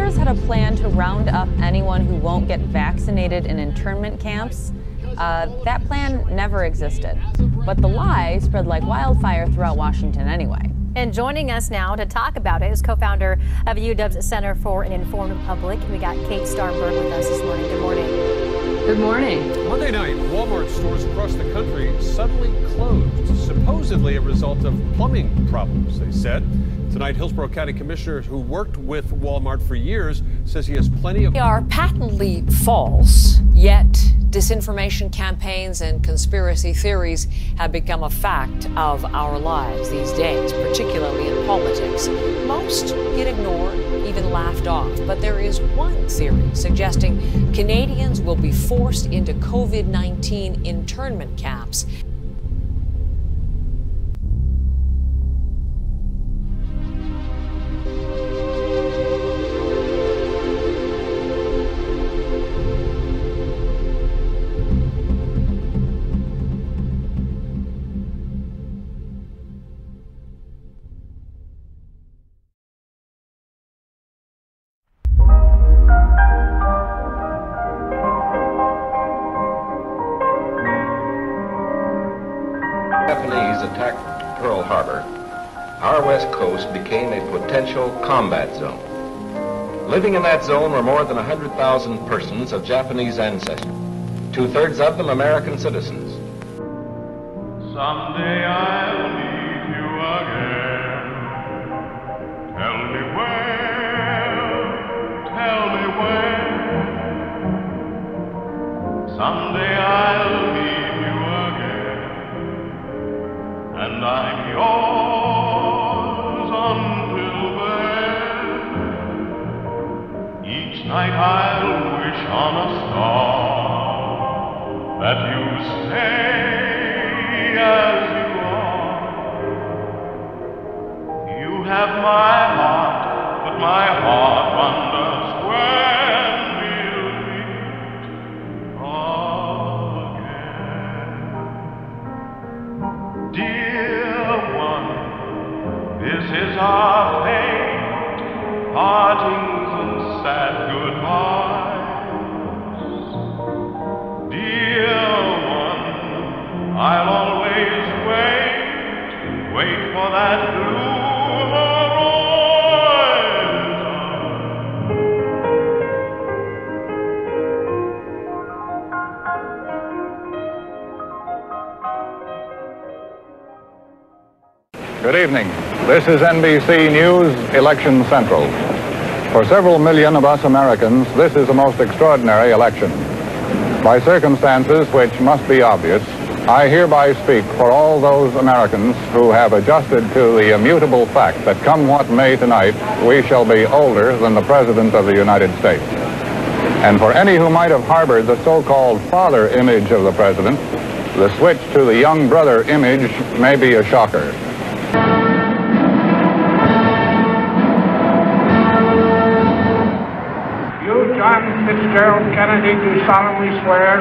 Congress had a plan to round up anyone who won't get vaccinated in internment camps. That plan never existed, but the lie spread like wildfire throughout Washington anyway. And joining us now to talk about it is co-founder of UW's Center for an Informed Public. We got Kate Starberg with us this morning. Good morning. Good morning. Monday night, Walmart stores across the country suddenly closed, supposedly a result of plumbing problems, they said. Tonight, Hillsborough County Commissioner, who worked with Walmart for years, says he has plenty of... They are patently false, yet disinformation campaigns and conspiracy theories have become a fact of our lives these days, particularly in politics. Most get ignored, even laughed off. But there is one theory suggesting Canadians will be forced into COVID-19 internment camps. Japanese attacked Pearl Harbor, our west coast became a potential combat zone. Living in that zone were more than 100,000 persons of Japanese ancestry, 2/3 of them American citizens. Someday I'll meet you again. Tell me where, tell me when. Someday I'll meet you again, and I'm yours until then. Each night I'll wish on a star that you stay as you are. You have my heart, but my heart wonders when we'll meet again. Dear one, this is our fate, partings and sad goodbyes. Dear one, I'll always wait for that blue Good evening. This is NBC News Election Central. For several million of us Americans, this is a most extraordinary election. By circumstances which must be obvious, I hereby speak for all those Americans who have adjusted to the immutable fact that come what may tonight, we shall be older than the President of the United States. And for any who might have harbored the so-called father image of the President, the switch to the young brother image may be a shocker. John Fitzgerald Kennedy, do solemnly swear.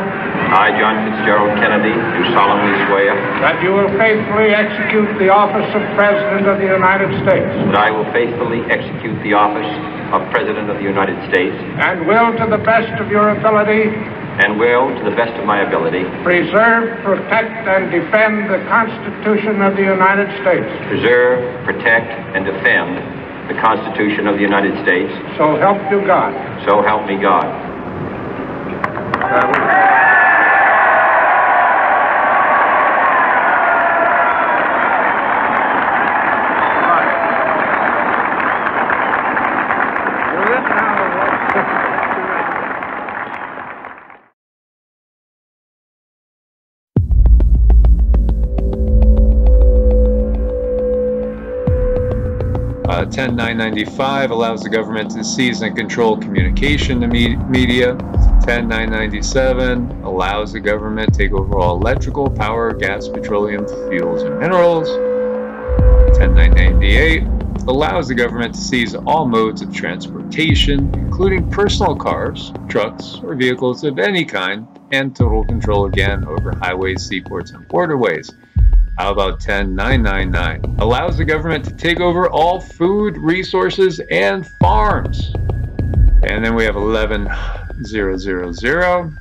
I, John Fitzgerald Kennedy, do solemnly swear That you will faithfully execute the office of President of the United States. that I will faithfully execute the office of President of the United States And will, to the best of your ability, and will, to the best of my ability, preserve, protect, and defend the Constitution of the United States. preserve, protect, and defend the Constitution of the United States. So help you God. So help me God. Uh, 10995 allows the government to seize and control communication to media. 10997 allows the government to take over all electrical, power, gas, petroleum, fuels, and minerals. 10998 allows the government to seize all modes of transportation, including personal cars, trucks, or vehicles of any kind, and total control again over highways, seaports, and waterways. How about 10999? Allows the government to take over all food, resources, and farms. And then we have 11000,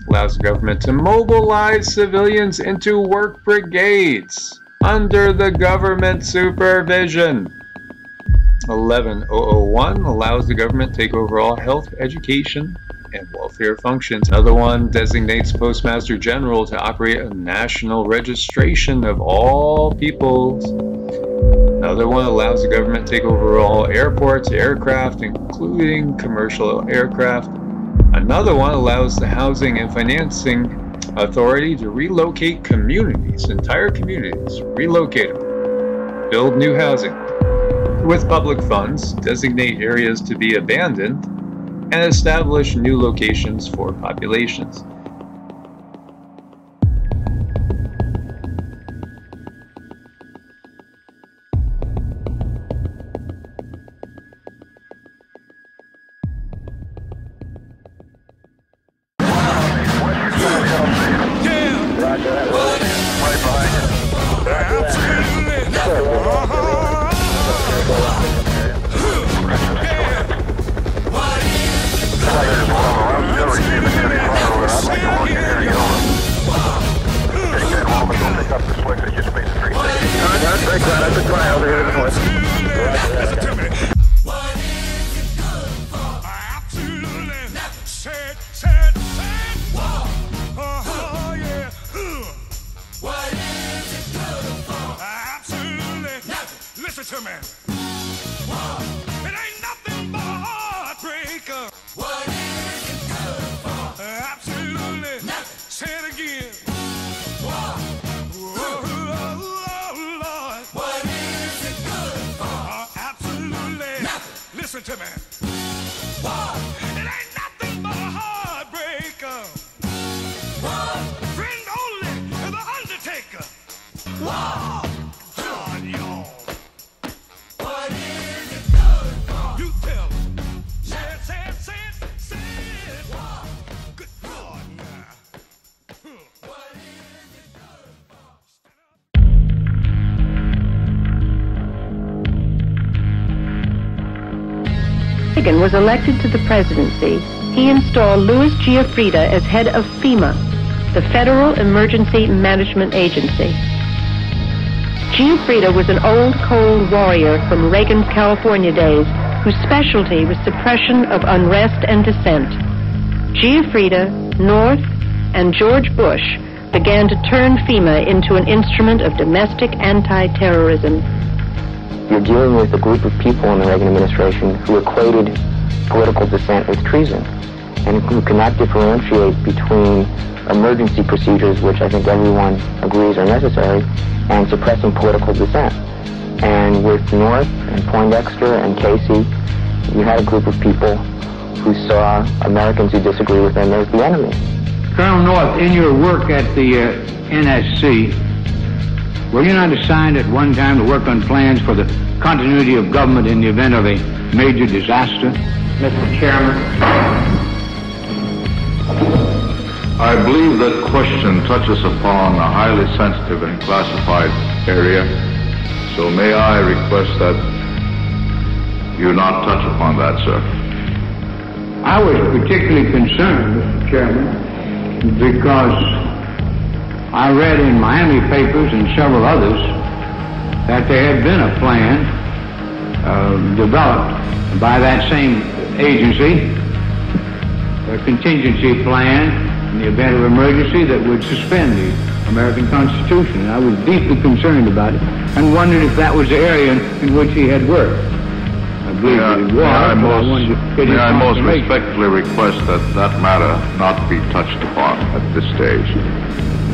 allows the government to mobilize civilians into work brigades under the government supervision. 11001 allows the government to take over all health, education, and welfare functions. Another one designates Postmaster General to operate a national registration of all peoples. Another one allows the government to take over all airports, aircraft, including commercial aircraft. Another one allows the Housing and Financing Authority to relocate communities, entire communities, relocate them, build new housing with public funds, designate areas to be abandoned, and establish new locations for populations. Listen to me. It ain't nothing but a heartbreaker. What is it good for? Absolutely. Nothing. Say it again. Whoa, Lord. What is it good for? Absolutely. Nothing. Listen to me. Whoa. It ain't nothing but a heartbreaker. Whoa. Friend only to the Undertaker. Whoa. Reagan was elected to the presidency, he installed Louis Giuffrida as head of FEMA, the Federal Emergency Management Agency. Giuffrida was an old cold warrior from Reagan's California days whose specialty was suppression of unrest and dissent. Giuffrida, North, and George Bush began to turn FEMA into an instrument of domestic anti-terrorism. You're dealing with a group of people in the Reagan administration who equated political dissent with treason and who cannot differentiate between emergency procedures, which I think everyone agrees are necessary, and suppressing political dissent. And with North and Poindexter and Casey, you had a group of people who saw Americans who disagree with them as the enemy. Colonel North, in your work at the NSC, were you not assigned at one time to work on plans for the continuity of government in the event of a major disaster? Mr. Chairman. I believe that question touches upon a highly sensitive and classified area, so may I request that you not touch upon that, sir. I was particularly concerned, Mr. Chairman, because I read in Miami papers and several others that there had been a plan developed by that same agency, a contingency plan in the event of emergency that would suspend the American Constitution. And I was deeply concerned about it and wondered if that was the area in which he had worked. I believe that it was, may I most respectfully request that that matter not be touched upon at this stage.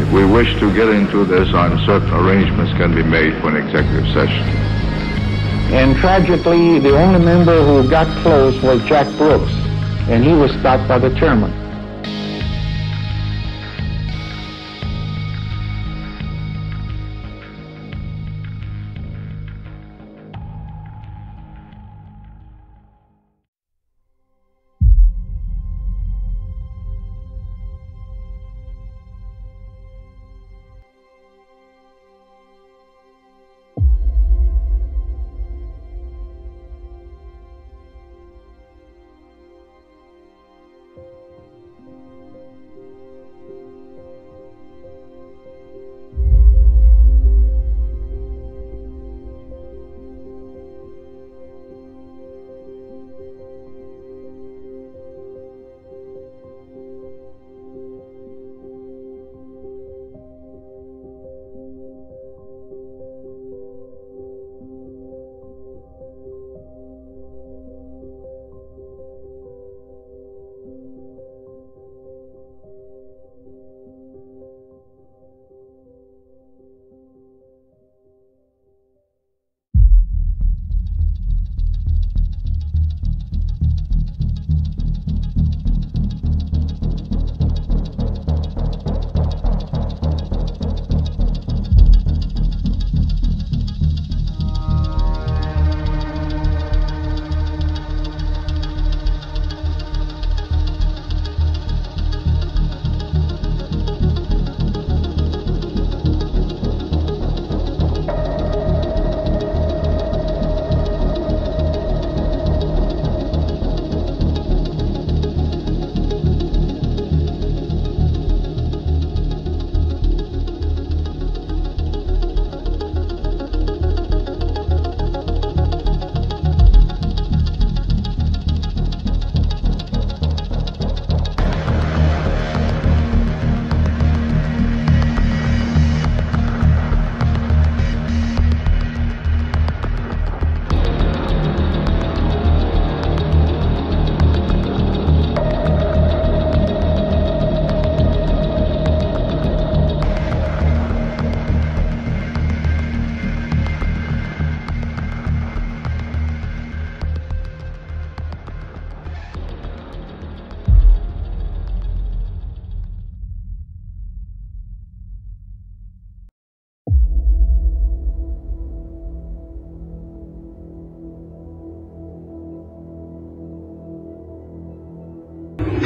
If we wish to get into this, I'm certain arrangements can be made for an executive session. And tragically, the only member who got close was Jack Brooks, and he was stopped by the chairman.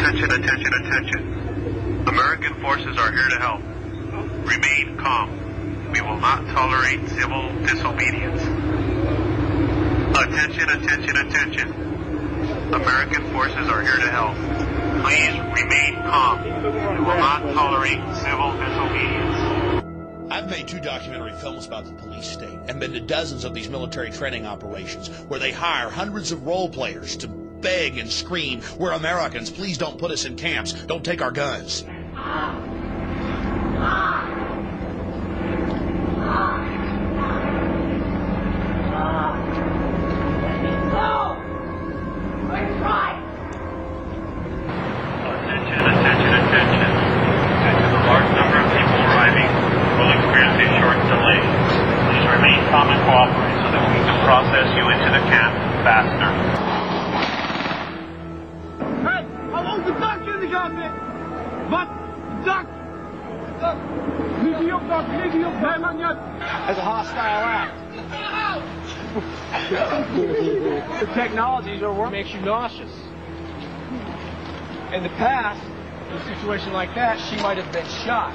Attention, attention, attention. American forces are here to help. Remain calm. We will not tolerate civil disobedience. Attention, attention, attention. American forces are here to help. Please remain calm. We will not tolerate civil disobedience. I've made 2 documentary films about the police state and been to dozens of these military training operations where they hire hundreds of role players to beg and scream, "We're Americans, please don't put us in camps, don't take our guns." Calm and cooperate so that we can process you into the camp faster. Hey, I want the duck in the cockpit. What? Duck? Duck. Leg je op, duck. Leg je op. Nee, man, niet. That's a hostile act. The technologies are what makes you nauseous. In the past, in a situation like that, she might have been shot.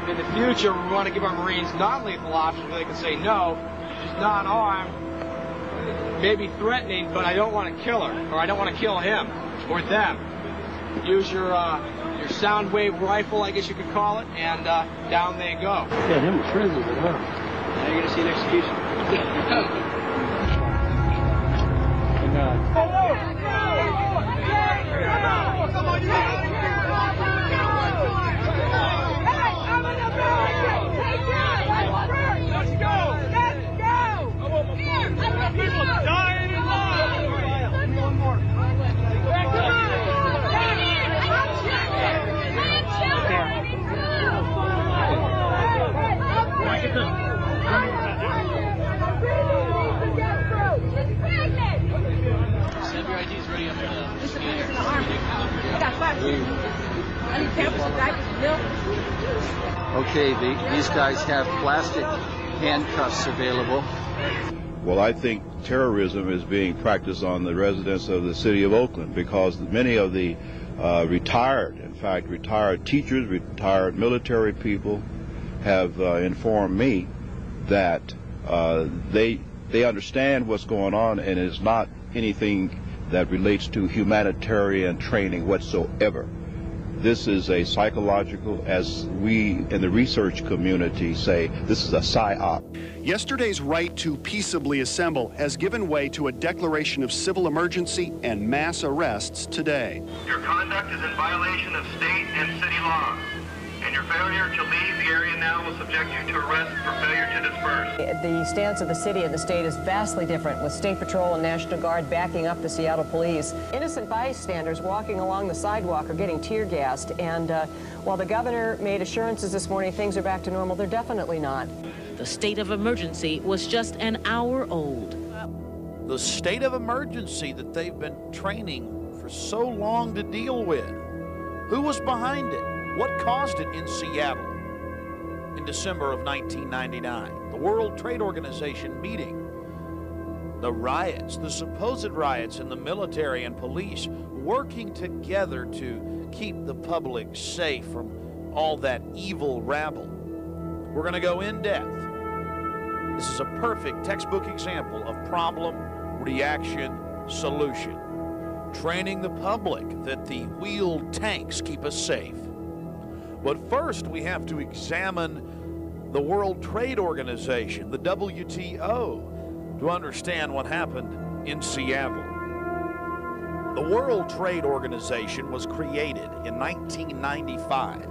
In the future, we want to give our Marines non-lethal options where they can say, no, she's not armed, maybe threatening, but I don't want to kill her, or I don't want to kill him, or them. Use your sound wave rifle, I guess you could call it, and down they go. Yeah, him in prison, huh? Now you're going to see an execution. Okay, these guys have plastic handcuffs available. Well, I think terrorism is being practiced on the residents of the city of Oakland because many of the retired teachers, retired military people have informed me that they understand what's going on, and it is not anything that relates to humanitarian training whatsoever. This is a psychological, as we in the research community say, this is a psyop. Yesterday's right to peaceably assemble has given way to a declaration of civil emergency and mass arrests today. Your conduct is in violation of state and city law, and your failure to leave the area now will subject you to arrest for failure to disperse. The stance of the city and the state is vastly different, with State Patrol and National Guard backing up the Seattle police. Innocent bystanders walking along the sidewalk are getting tear gassed, and while the governor made assurances this morning things are back to normal, they're definitely not. The state of emergency was just an hour old. The state of emergency that they've been training for so long to deal with. Who was behind it? What caused it in Seattle in December of 1999? The World Trade Organization meeting. The riots, the supposed riots in the military and police working together to keep the public safe from all that evil rabble. We're going to go in depth. This is a perfect textbook example of problem, reaction, solution. Training the public that the wheeled tanks keep us safe. But first, we have to examine the World Trade Organization, the WTO, to understand what happened in Seattle. The World Trade Organization was created in 1995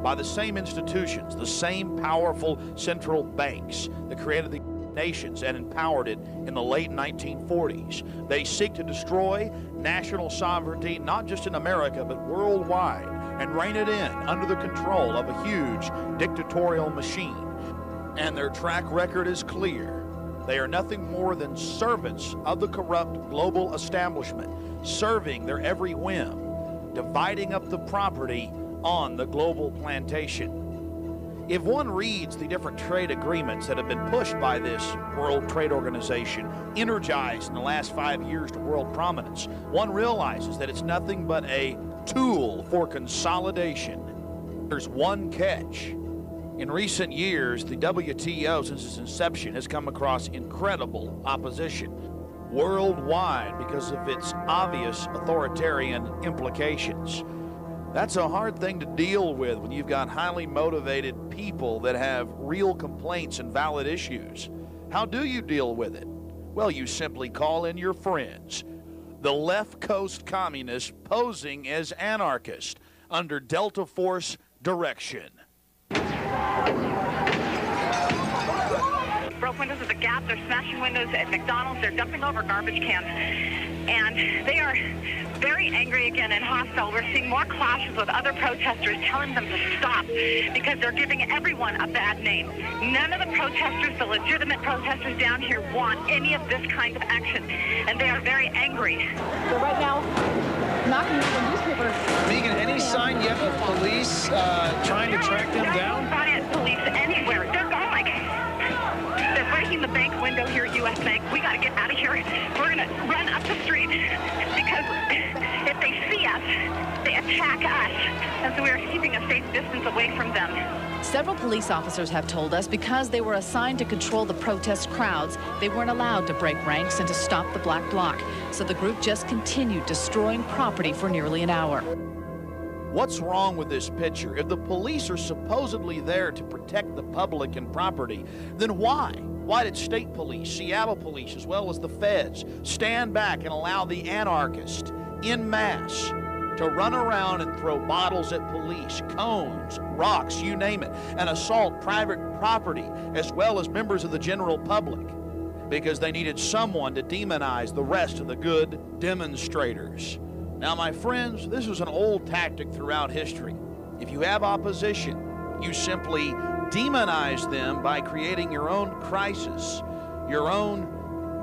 by the same institutions, the same powerful central banks that created the nations and empowered it in the late 1940s. They seek to destroy national sovereignty, not just in America, but worldwide, and rein it in under the control of a huge dictatorial machine. And their track record is clear. They are nothing more than servants of the corrupt global establishment, serving their every whim, dividing up the property on the global plantation. If one reads the different trade agreements that have been pushed by this World Trade Organization, energized in the last 5 years to world prominence, one realizes that it's nothing but a tool for consolidation. There's one catch. In recent years, the WTO, since its inception, has come across incredible opposition worldwide because of its obvious authoritarian implications. That's a hard thing to deal with when you've got highly motivated people that have real complaints and valid issues. How do you deal with it? Well, you simply call in your friends, the left coast communists posing as anarchists under Delta Force direction. Broke windows at the Gap, they're smashing windows at McDonald's, they're dumping over garbage cans, and they are very angry again and hostile. We're seeing more clashes with other protesters telling them to stop because they're giving everyone a bad name. None of the protesters, the legitimate protesters down here, want any of this kind of action, and they are very angry. So right now, knocking on the newspaper. Megan, any sign yet of police trying to track them down? Riot police anywhere. They're going like, they're breaking the bank window here at U.S. Bank. We got to get out of here. We're going to run up the street because if they see us, they attack us. And so we're keeping a safe distance away from them. Several police officers have told us because they were assigned to control the protest crowds, they weren't allowed to break ranks and to stop the Black Bloc. So the group just continued destroying property for nearly an hour. What's wrong with this picture? If the police are supposedly there to protect the public and property, then why? Why did state police, Seattle police, as well as the feds stand back and allow the anarchists en masse to run around and throw bottles at police, cones, rocks, you name it, and assault private property as well as members of the general public? Because they needed someone to demonize the rest of the good demonstrators. Now, my friends, this is an old tactic throughout history. If you have opposition, you simply demonize them by creating your own crisis, your own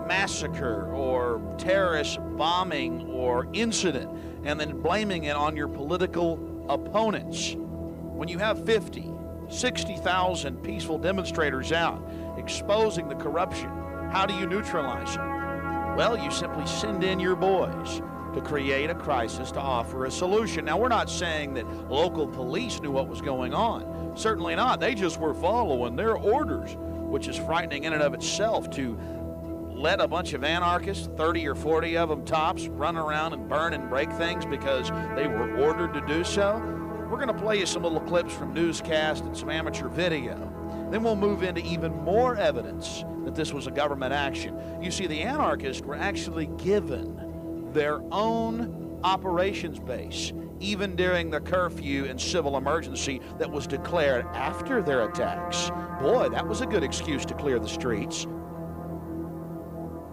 massacre or terrorist bombing or incident, and then blaming it on your political opponents. When you have 50, 60,000 peaceful demonstrators out exposing the corruption, how do you neutralize them? Well, you simply send in your boys to create a crisis, to offer a solution. Now, we're not saying that local police knew what was going on. Certainly not. They just were following their orders, which is frightening in and of itself to let a bunch of anarchists, 30 or 40 of them tops, run around and burn and break things because they were ordered to do so. We're going to play you some little clips from newscasts and some amateur video. Then we'll move into even more evidence that this was a government action. You see, the anarchists were actually given their own operations base, even during the curfew and civil emergency that was declared after their attacks. Boy, that was a good excuse to clear the streets.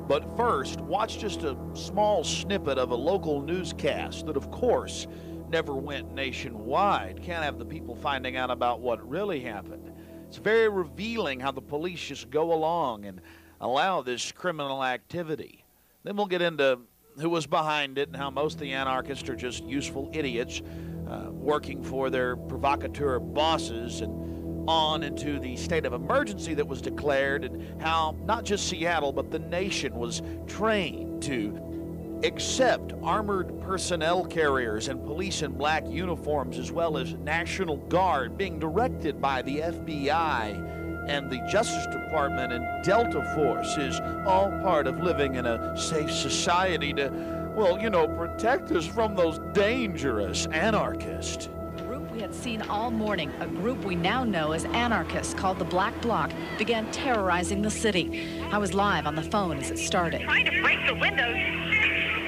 But first, watch just a small snippet of a local newscast that, of course, never went nationwide. Can't have the people finding out about what really happened. It's very revealing how the police just go along and allow this criminal activity. Then we'll get into who was behind it and how most of the anarchists are just useful idiots working for their provocateur bosses, and on into the state of emergency that was declared and how not just Seattle but the nation was trained to accept armored personnel carriers and police in black uniforms as well as National Guard being directed by the FBI and the Justice Department and Delta Force is all part of living in a safe society to, well, you know, protect us from those dangerous anarchists. The group we had seen all morning, a group we now know as anarchists called the Black Bloc, began terrorizing the city. I was live on the phone as it started. Trying to break the windows.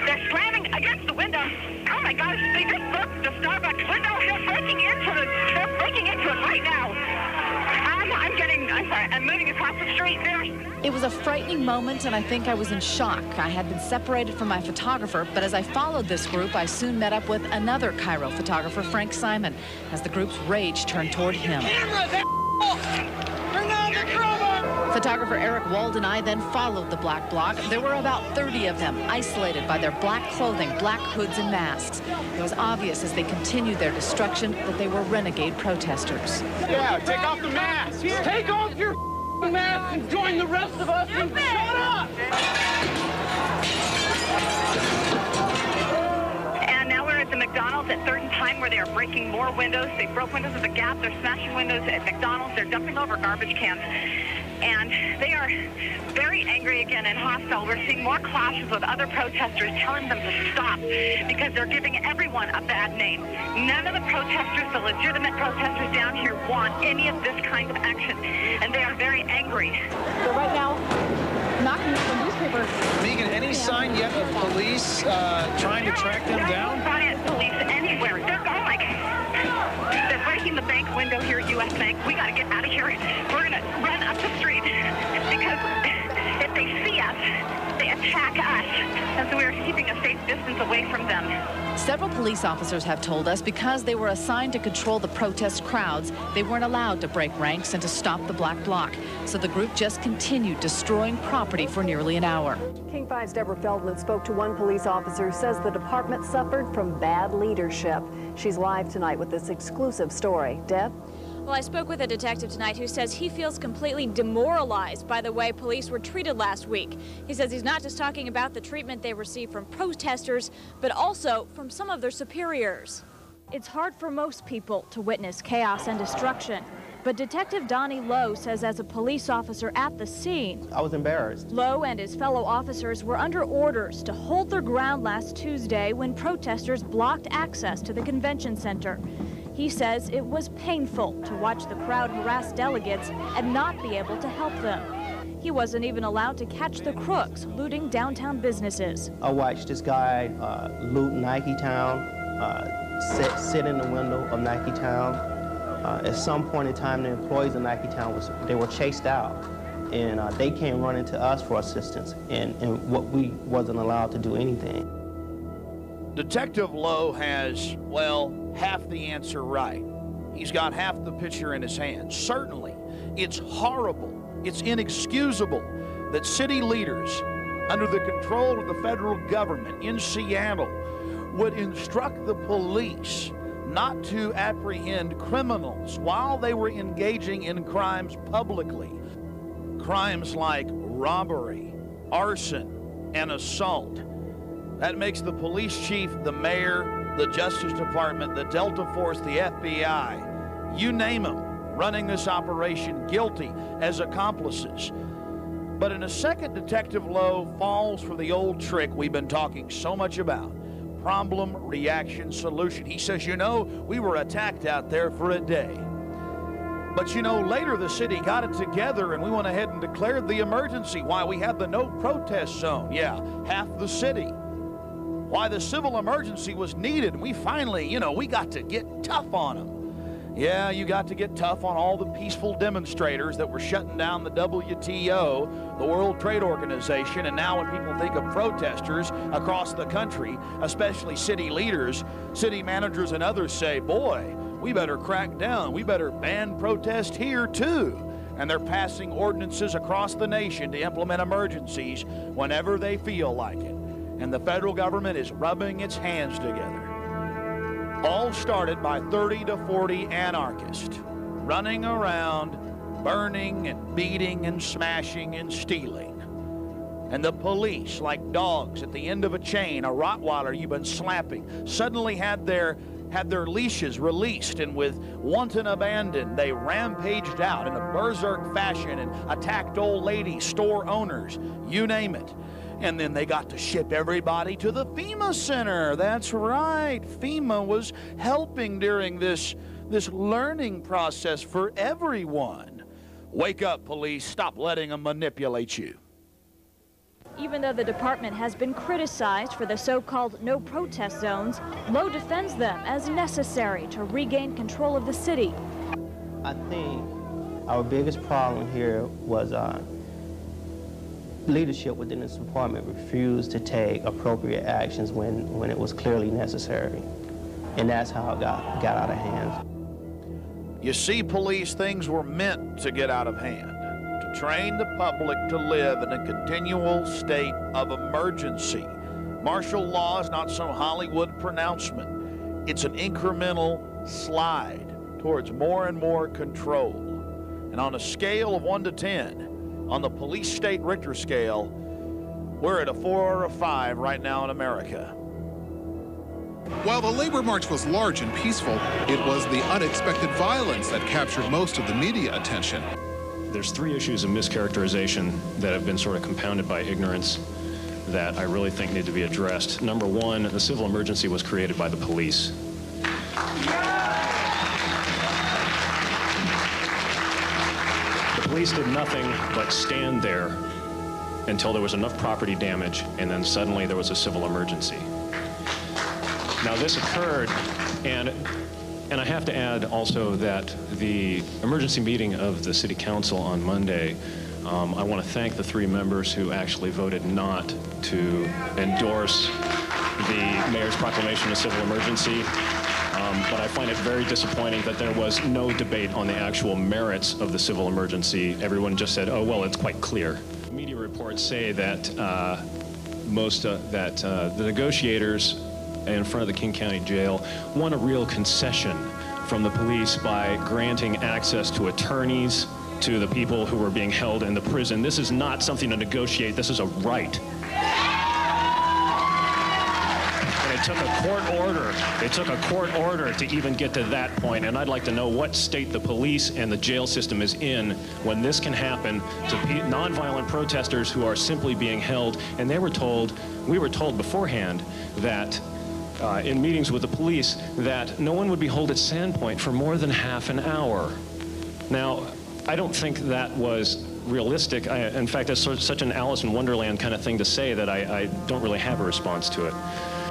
They're slamming against the window. Oh my gosh, they just broke the Starbucks window. They're breaking into it right now. I'm moving across the street there. It was a frightening moment, and I think I was in shock. I had been separated from my photographer, but as I followed this group, I soon met up with another Cairo photographer, Frank Simon, as the group's rage turned toward him. Bring on the camera! Photographer Eric Wald and I then followed the black bloc. There were about 30 of them, isolated by their black clothing, black hoods, and masks. It was obvious as they continued their destruction that they were renegade protesters. Yeah, take off the mask. Take off your mask and join the rest of us and shut up. And now we're at the McDonald's at 3rd and Pine, where they are breaking more windows. They broke windows at the Gap. They're smashing windows at McDonald's. They're dumping over garbage cans. And they are very angry again and hostile. We're seeing more clashes with other protesters telling them to stop because they're giving everyone a bad name. None of the protesters, the legitimate protesters down here, want any of this kind of action. And they are very angry. So right now, knocking at the newspaper. Megan, any sign yet of police trying to track them down? No sign of police anywhere. They're going. They're breaking the bank window here at U.S. Bank. We got to get out of here. We're going to run up the street because if they see us, they attack us. And so we're keeping a safe distance away from them. Several police officers have told us because they were assigned to control the protest crowds, they weren't allowed to break ranks and to stop the black bloc. So the group just continued destroying property for nearly an hour. King 5's Deborah Feldman spoke to one police officer who says the department suffered from bad leadership. She's live tonight with this exclusive story. Deb? Well, I spoke with a detective tonight who says he feels completely demoralized by the way police were treated last week. He says he's not just talking about the treatment they received from protesters, but also from some of their superiors. It's hard for most people to witness chaos and destruction, but Detective Donnie Lowe says as a police officer at the scene, I was embarrassed. Lowe and his fellow officers were under orders to hold their ground last Tuesday when protesters blocked access to the convention center. He says it was painful to watch the crowd harass delegates and not be able to help them. He wasn't even allowed to catch the crooks looting downtown businesses. I watched this guy loot Nike Town, sit in the window of Nike Town. At some point in time, the employees of Nike Town were chased out, and they came running to us for assistance, and what we wasn't allowed to do anything. Detective Lowe has, well, half the answer right. He's got half the picture in his hand. Certainly, it's horrible, it's inexcusable that city leaders under the control of the federal government in Seattle would instruct the police not to apprehend criminals while they were engaging in crimes publicly. Crimes like robbery, arson, and assault. That makes the police chief, the mayor, the Justice Department, the Delta Force, the FBI, you name them, running this operation guilty as accomplices. But in a second, Detective Lowe falls for the old trick we've been talking so much about. Problem, reaction, solution. He says, you know, we were attacked out there for a day. But you know, later the city got it together and we went ahead and declared the emergency. Why, we had the no protest zone. Yeah, half the city. Why the civil emergency was needed. And we finally, you know, we got to get tough on them. Yeah, you got to get tough on all the peaceful demonstrators that were shutting down the WTO, the World Trade Organization, and now when people think of protesters across the country, especially city leaders, city managers and others say, boy, we better crack down, we better ban protest here too. And they're passing ordinances across the nation to implement emergencies whenever they feel like it. And the federal government is rubbing its hands together. All started by 30 to 40 anarchists running around, burning and beating and smashing and stealing. And the police, like dogs at the end of a chain, a Rottweiler you've been slapping, suddenly had their leashes released, and with wanton abandon, they rampaged out in a berserk fashion and attacked old ladies, store owners, you name it. And then they got to ship everybody to the FEMA Center. That's right. FEMA was helping during this learning process for everyone. Wake up, police. Stop letting them manipulate you. Even though the department has been criticized for the so-called no protest zones, Lowe defends them as necessary to regain control of the city. I think our biggest problem here was leadership within this department refused to take appropriate actions when it was clearly necessary. And that's how it got out of hand. You see, police, things were meant to get out of hand, to to train the public to live in a continual state of emergency. Martial law is not some Hollywood pronouncement. It's an incremental slide towards more and more control. And on a scale of 1 to 10, on the police state Richter scale, we're at a 4 or a 5 right now in America. While the labor march was large and peaceful, it was the unexpected violence that captured most of the media attention. There's 3 issues of mischaracterization that have been sort of compounded by ignorance that I really think need to be addressed. Number 1, the civil emergency was created by the police. The police did nothing but stand there until there was enough property damage, and then suddenly there was a civil emergency. Now this occurred, and I have to add also that the emergency meeting of the City Council on Monday, I want to thank the 3 members who actually voted not to endorse the mayor's proclamation of civil emergency. But I find it very disappointing that there was no debate on the actual merits of the civil emergency. Everyone just said, oh, well, it's quite clear. Media reports say that the negotiators in front of the King County Jail won a real concession from the police by granting access to attorneys to the people who were being held in the prison. This is not something to negotiate, this is a right. And it took a court order to even get to that point, and I'd like to know what state the police and the jail system is in when this can happen to nonviolent protesters who are simply being held. And we were told beforehand that in meetings with the police that no one would be held at Sandpoint for more than half an hour. Now, I don't think that was realistic. In fact, that's such an Alice in Wonderland kind of thing to say that I don't really have a response to it.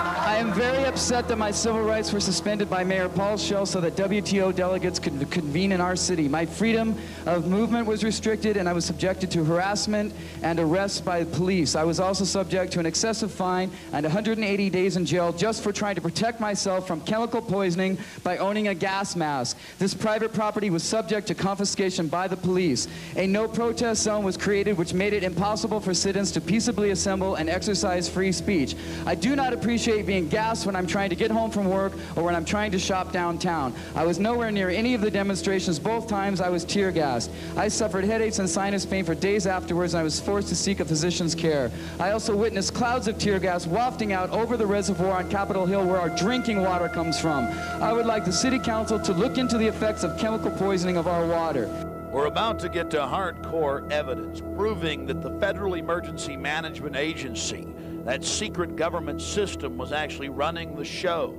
I am very upset that my civil rights were suspended by Mayor Paul Schell so that WTO delegates could convene in our city. My freedom of movement was restricted, and I was subjected to harassment and arrest by the police. I was also subject to an excessive fine and 180 days in jail just for trying to protect myself from chemical poisoning by owning a gas mask. This private property was subject to confiscation by the police. A no-protest zone was created, which made it impossible for citizens to peaceably assemble and exercise free speech. I do not appreciate being gassed when I'm trying to get home from work or when I'm trying to shop downtown. I was nowhere near any of the demonstrations. Both times I was tear gassed. I suffered headaches and sinus pain for days afterwards, and I was forced to seek a physician's care. I also witnessed clouds of tear gas wafting out over the reservoir on Capitol Hill where our drinking water comes from. I would like the City Council to look into the effects of chemical poisoning of our water. We're about to get to hardcore evidence proving that the Federal Emergency Management Agency, that secret government system, was actually running the show.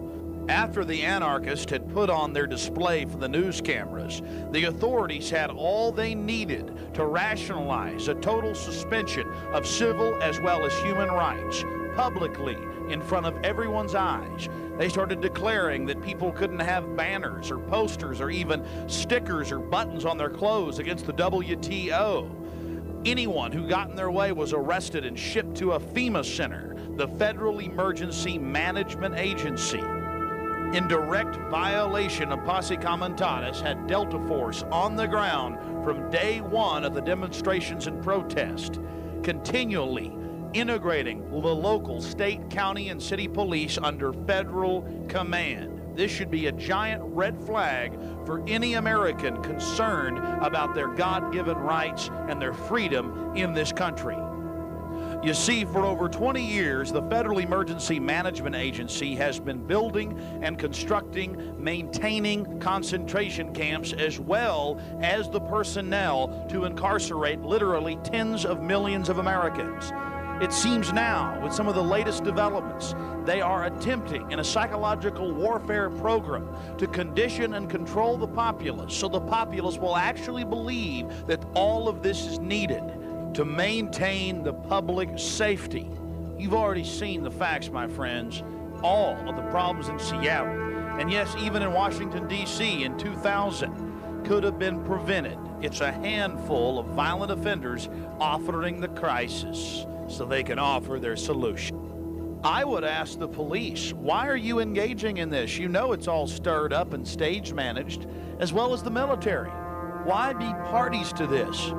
After the anarchists had put on their display for the news cameras, the authorities had all they needed to rationalize a total suspension of civil as well as human rights publicly in front of everyone's eyes. They started declaring that people couldn't have banners or posters or even stickers or buttons on their clothes against the WTO. Anyone who got in their way was arrested and shipped to a FEMA center, the Federal Emergency Management Agency. In direct violation of Posse Comitatus, had Delta Force on the ground from day one of the demonstrations and protest, continually integrating the local, state, county, and city police under federal command. This should be a giant red flag for any American concerned about their God-given rights and their freedom in this country. You see, for over 20 years, the Federal Emergency Management Agency has been building and constructing, maintaining concentration camps as well as the personnel to incarcerate literally tens of millions of Americans. It seems now, with some of the latest developments, they are attempting in a psychological warfare program to condition and control the populace so the populace will actually believe that all of this is needed to maintain the public safety. You've already seen the facts, my friends. All of the problems in Seattle, and yes, even in Washington, D.C. in 2000, could have been prevented. It's a handful of violent offenders offering the crisis so they can offer their solution. I would ask the police, why are you engaging in this? You know it's all stirred up and stage managed, as well as the military. Why be parties to this?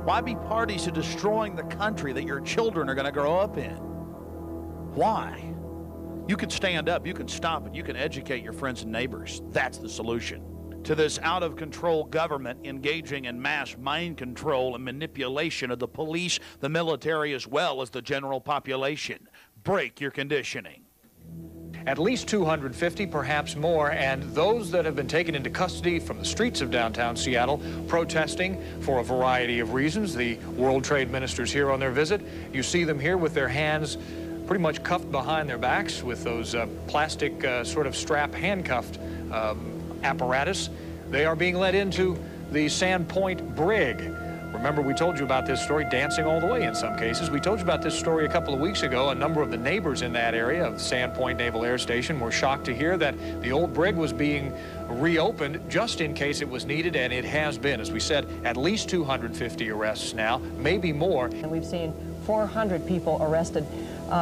Why be parties to destroying the country that your children are going to grow up in? Why? You can stand up, you can stop it, you can educate your friends and neighbors. That's the solution to this out-of-control government engaging in mass mind control and manipulation of the police, the military, as well as the general population. Break your conditioning. At least 250, perhaps more, and those that have been taken into custody from the streets of downtown Seattle, protesting for a variety of reasons. The World Trade Ministers here on their visit. You see them here with their hands pretty much cuffed behind their backs with those plastic sort of strap handcuffed apparatus. They are being led into the Sandpoint Brig. Remember, we told you about this story, dancing all the way in some cases. We told you about this story a couple of weeks ago. A number of the neighbors in that area of Sandpoint Naval Air Station were shocked to hear that the old brig was being reopened just in case it was needed, and it has been. As we said, at least 250 arrests now, maybe more. And we've seen 400 people arrested.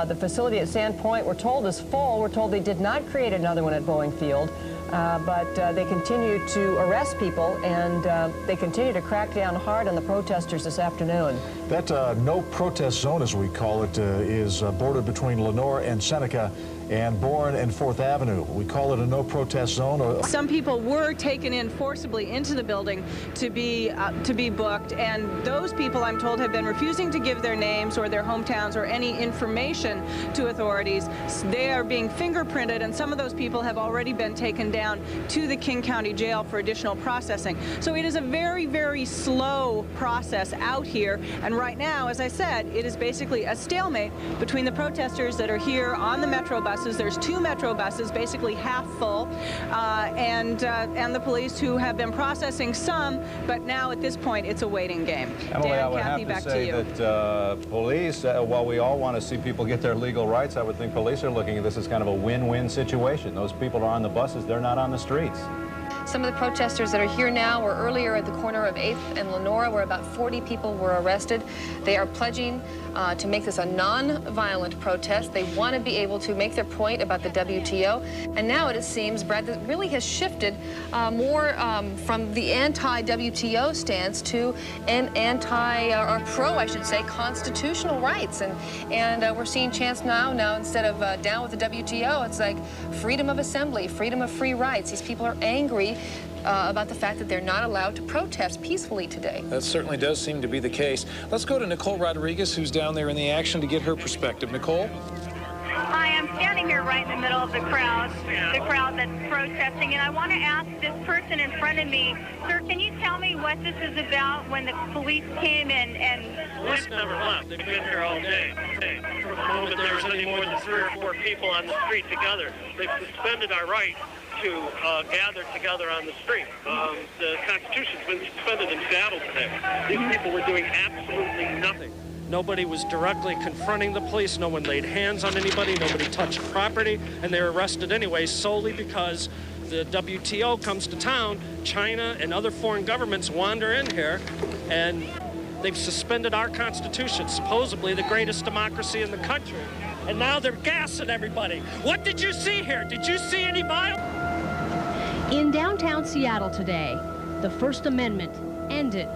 The facility at Sandpoint, we're told, is full. We're told they did not create another one at Boeing Field. But they continue to arrest people, and they continue to crack down hard on the protesters this afternoon. That no protest zone, as we call it, is bordered between Lenore and Seneca and Bourne and 4th Avenue. We call it a no protest zone. Some people were taken in forcibly into the building to be booked, and those people, I'm told, have been refusing to give their names or their hometowns or any information to authorities. They are being fingerprinted, and some of those people have already been taken down to the King County Jail for additional processing. So it is a very, very slow process out here, and right now, as I said, it is basically a stalemate between the protesters that are here on the Metro buses. There's 2 Metro buses, basically half full, and the police who have been processing some, but now at this point it's a waiting game. Emily, Dan, I would Kathy, have back to say to you. that police, while we all want to see people get their legal rights, I would think police are looking at this as kind of a win-win situation. Those people are on the buses, they're not on the streets. Some of the protesters that are here now were earlier at the corner of 8th and Lenora, where about 40 people were arrested. They are pledging to make this a non-violent protest. They want to be able to make their point about the WTO. And now it seems, Brad, that really has shifted more from the anti-WTO stance to an or pro, I should say, constitutional rights. And we're seeing chants now instead of down with the WTO, it's like freedom of assembly, freedom of free rights. These people are angry about the fact that they're not allowed to protest peacefully today. That certainly does seem to be the case. Let's go to Nicole Rodriguez, who's down there in the action, to get her perspective. Nicole? Hi, I'm standing here right in the middle of the crowd that's protesting, and I want to ask this person in front of me, sir, can you tell me what this is about when the police came in and... Police never left. They've been here all day. From the moment there was any more than 3 or 4 people on the street together, they've suspended our right to gather together on the street. The Constitution's been suspended in Seattle today. These people were doing absolutely nothing. Nobody was directly confronting the police. No one laid hands on anybody. Nobody touched property. And they were arrested anyway solely because the WTO comes to town. China and other foreign governments wander in here, and they've suspended our Constitution, supposedly the greatest democracy in the country. And now they're gassing everybody. What did you see here? Did you see any violence? In downtown Seattle today, the First Amendment ended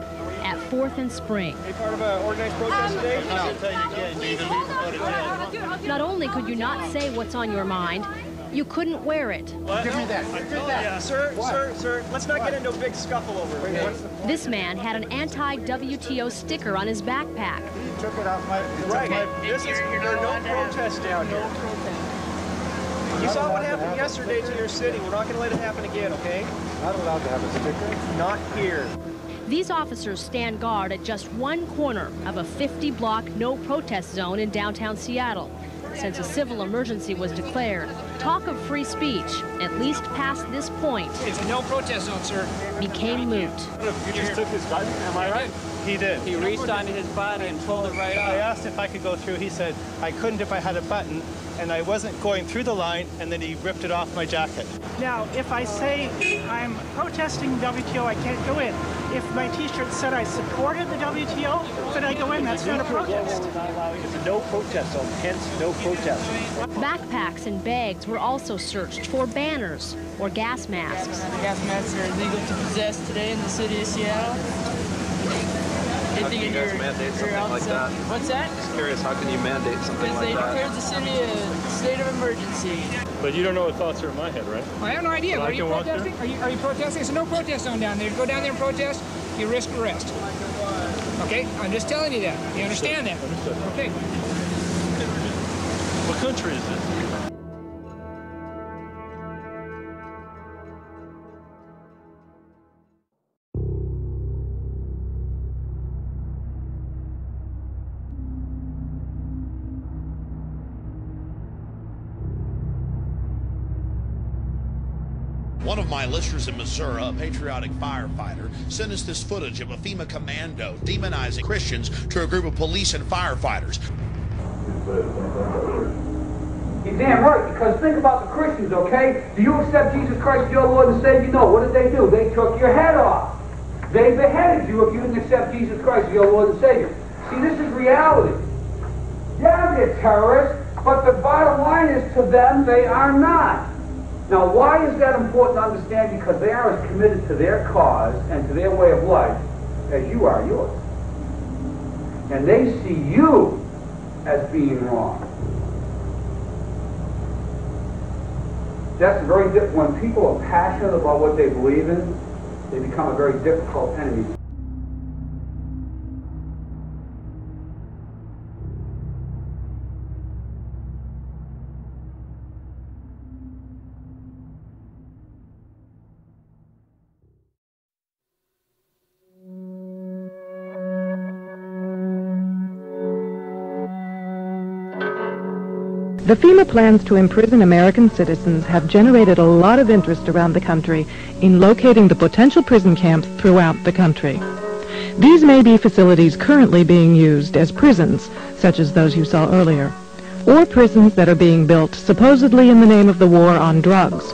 at 4th and Spring. Any part of an organized protest today? Not only could you not say what's on your mind, you couldn't wear it. What? Give me that. Yeah, sir, let's not get into a big scuffle over it. This man had an anti-WTO sticker on his backpack. He took it off my... Right. There's no protest down here. You saw what happened yesterday to your city. We're not going to let it happen again, okay? Not allowed to have a sticker. Not here. These officers stand guard at just one corner of a 50-block no-protest zone in downtown Seattle. Since a civil emergency was declared, talk of free speech, at least past this point, it's a no-protest zone, sir, became moot. You just took his gun, am I right? He did. He reached onto his body and pulled it right off. I asked if I could go through. He said I couldn't if I had a button, and I wasn't going through the line, and then he ripped it off my jacket. Now, if I say I'm protesting WTO, I can't go in. If my T-shirt said I supported the WTO, could I go in? That's not a protest. It's a no protest zone, hence no protest. Backpacks and bags were also searched for banners or gas masks. Gas masks are illegal to possess today in the city of Seattle. How can you guys mandate something like that? What's that? Just curious, how can you mandate something like that? Because they declared the city a state of emergency. But you don't know what thoughts are in my head, right? Well, I have no idea. Well, Are you protesting? Are you protesting? There's no protest zone down there. You go down there and protest, you risk arrest. Okay? I'm just telling you that. You understand that? Understood. Okay. What country is this? One of my listeners in Missouri, a patriotic firefighter, sent us this footage of a FEMA commando demonizing Christians to a group of police and firefighters. You're damn right, because think about the Christians, okay? Do you accept Jesus Christ as your Lord and Savior? No. What did they do? They took your head off. They beheaded you if you didn't accept Jesus Christ as your Lord and Savior. See, this is reality. Yeah, they're terrorists, but the bottom line is to them, they are not. Now, why is that important to understand? Because they are as committed to their cause and to their way of life as you are yours. And they see you as being wrong. That's very difficult. When people are passionate about what they believe in, they become a very difficult enemy. The FEMA plans to imprison American citizens have generated a lot of interest around the country in locating the potential prison camps throughout the country. These may be facilities currently being used as prisons, such as those you saw earlier, or prisons that are being built supposedly in the name of the war on drugs,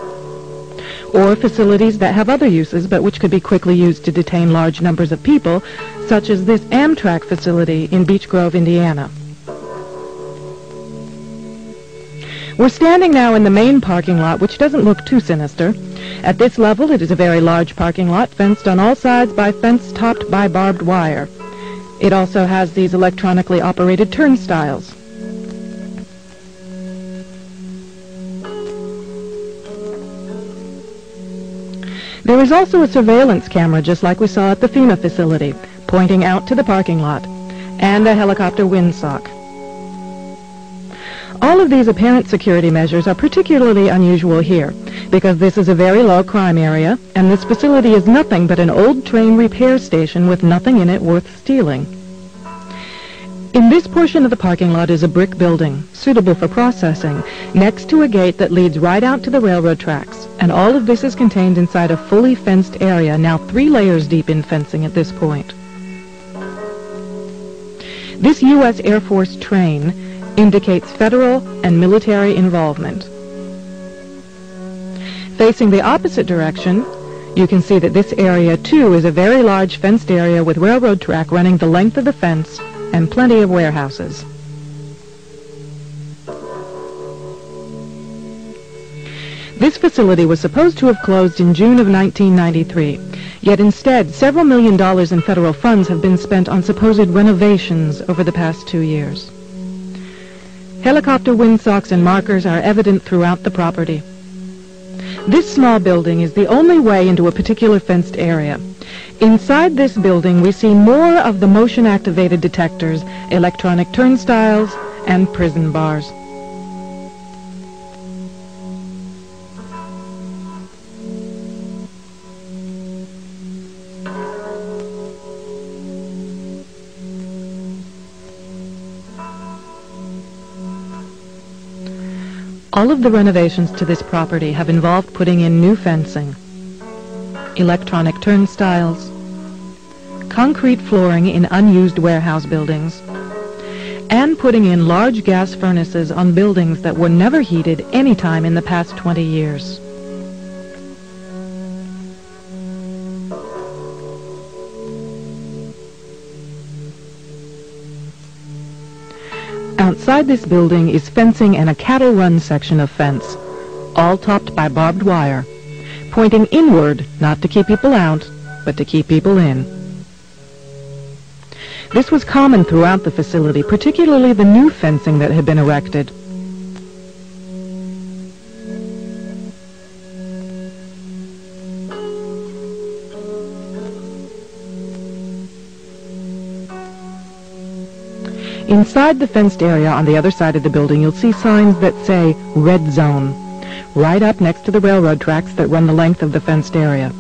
or facilities that have other uses but which could be quickly used to detain large numbers of people, such as this Amtrak facility in Beech Grove, Indiana. We're standing now in the main parking lot, which doesn't look too sinister. At this level, it is a very large parking lot, fenced on all sides by fence topped by barbed wire. It also has these electronically operated turnstiles. There is also a surveillance camera, just like we saw at the FEMA facility, pointing out to the parking lot, and a helicopter windsock. All of these apparent security measures are particularly unusual here, because this is a very low crime area, and this facility is nothing but an old train repair station with nothing in it worth stealing. In this portion of the parking lot is a brick building, suitable for processing, next to a gate that leads right out to the railroad tracks, and all of this is contained inside a fully fenced area, now 3 layers deep in fencing at this point. This U.S. Air Force train indicates federal and military involvement. Facing the opposite direction, you can see that this area, too, is a very large fenced area with railroad track running the length of the fence and plenty of warehouses. This facility was supposed to have closed in June of 1993, yet instead several $1 million in federal funds have been spent on supposed renovations over the past 2 years. Helicopter windsocks and markers are evident throughout the property. This small building is the only way into a particular fenced area. Inside this building, we see more of the motion-activated detectors, electronic turnstiles, and prison bars. All of the renovations to this property have involved putting in new fencing, electronic turnstiles, concrete flooring in unused warehouse buildings, and putting in large gas furnaces on buildings that were never heated any time in the past 20 years. Outside this building is fencing and a cattle run section of fence, all topped by barbed wire, pointing inward, not to keep people out, but to keep people in. This was common throughout the facility, particularly the new fencing that had been erected. Inside the fenced area on the other side of the building, you'll see signs that say Red Zone, right up next to the railroad tracks that run the length of the fenced area.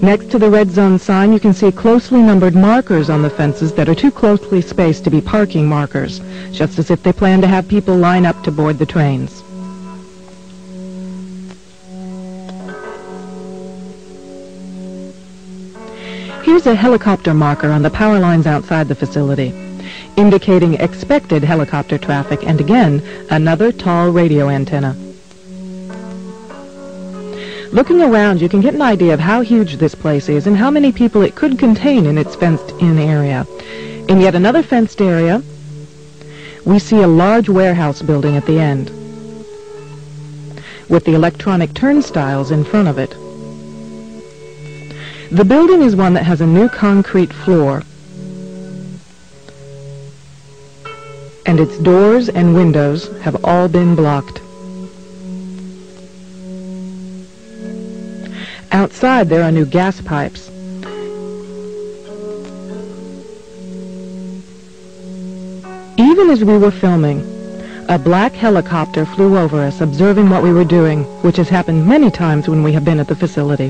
Next to the Red Zone sign, you can see closely numbered markers on the fences that are too closely spaced to be parking markers, just as if they plan to have people line up to board the trains. Here's a helicopter marker on the power lines outside the facility, indicating expected helicopter traffic, and again, another tall radio antenna. Looking around, you can get an idea of how huge this place is and how many people it could contain in its fenced-in area. In yet another fenced area, we see a large warehouse building at the end, with the electronic turnstiles in front of it. The building is one that has a new concrete floor, and its doors and windows have all been blocked. Outside, there are new gas pipes. Even as we were filming, a black helicopter flew over us, observing what we were doing, which has happened many times when we have been at the facility.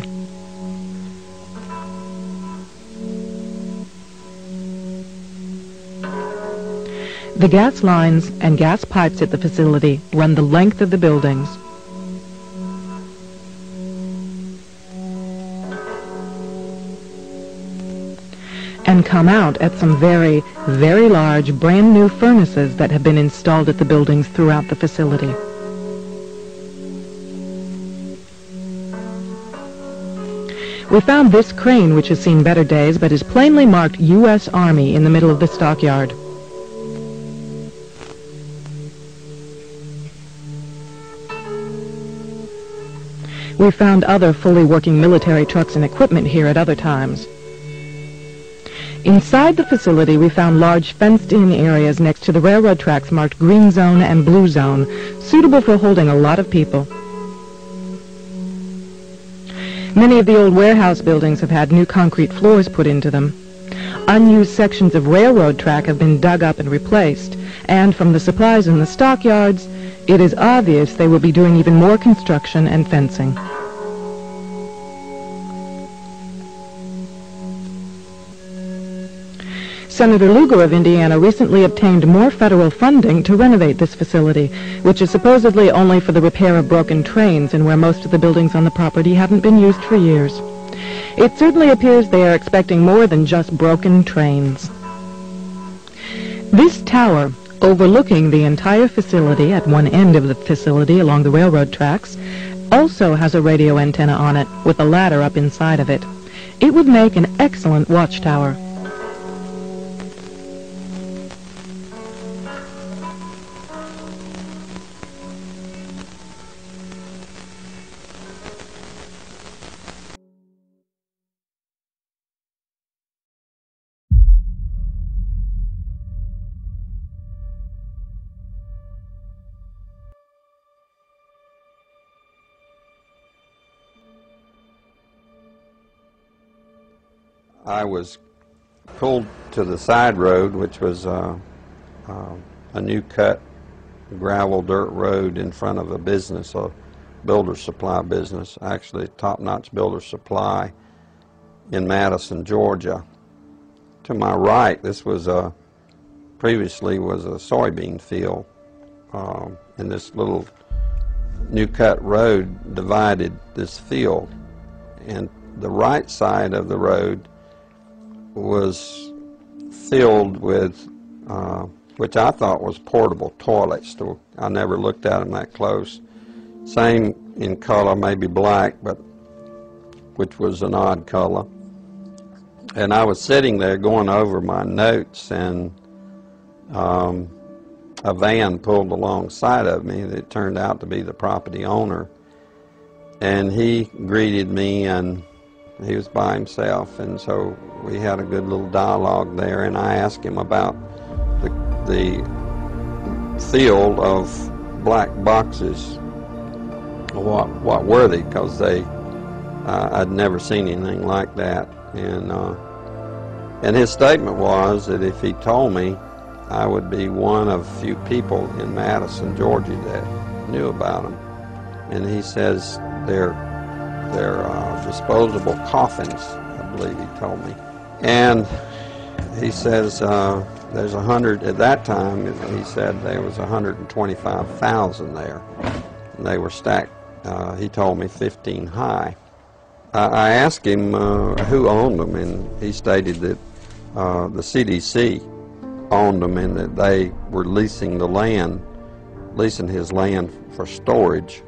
The gas lines and gas pipes at the facility run the length of the buildings. And come out at some very, very large, brand new furnaces that have been installed at the buildings throughout the facility. We found this crane, which has seen better days, but is plainly marked U.S. Army in the middle of the stockyard. We found other fully working military trucks and equipment here at other times. Inside the facility, we found large fenced-in areas next to the railroad tracks marked Green Zone and Blue Zone, suitable for holding a lot of people. Many of the old warehouse buildings have had new concrete floors put into them. Unused sections of railroad track have been dug up and replaced, and from the supplies in the stockyards, it is obvious they will be doing even more construction and fencing. Senator Lugar of Indiana recently obtained more federal funding to renovate this facility, which is supposedly only for the repair of broken trains and where most of the buildings on the property haven't been used for years. It certainly appears they are expecting more than just broken trains. This tower, overlooking the entire facility at one end of the facility along the railroad tracks, also has a radio antenna on it with a ladder up inside of it. It would make an excellent watchtower. I was pulled to the side road, which was a new cut gravel dirt road in front of a business, a builder supply business, actually Top Notch Builder Supply in Madison, Georgia. To my right, this was previously was a soybean field, and this little new cut road divided this field, and the right side of the road was filled with, which I thought was portable toilets. I never looked at them that close. Same in color, maybe black, but which was an odd color. And I was sitting there going over my notes, and a van pulled alongside of me that turned out to be the property owner. And he greeted me and He was by himself, and so we had a good little dialogue there, and I asked him about the field of black boxes. What were they? Because I'd never seen anything like that, and his statement was that if he told me, I would be one of few people in Madison, Georgia that knew about them. And he says they're disposable coffins, I believe he told me. And he says there's 100, at that time, he said there was 125,000 there. And they were stacked, he told me, 15 high. I asked him who owned them, and he stated that the CDC owned them and that they were leasing the land, leasing his land for storage.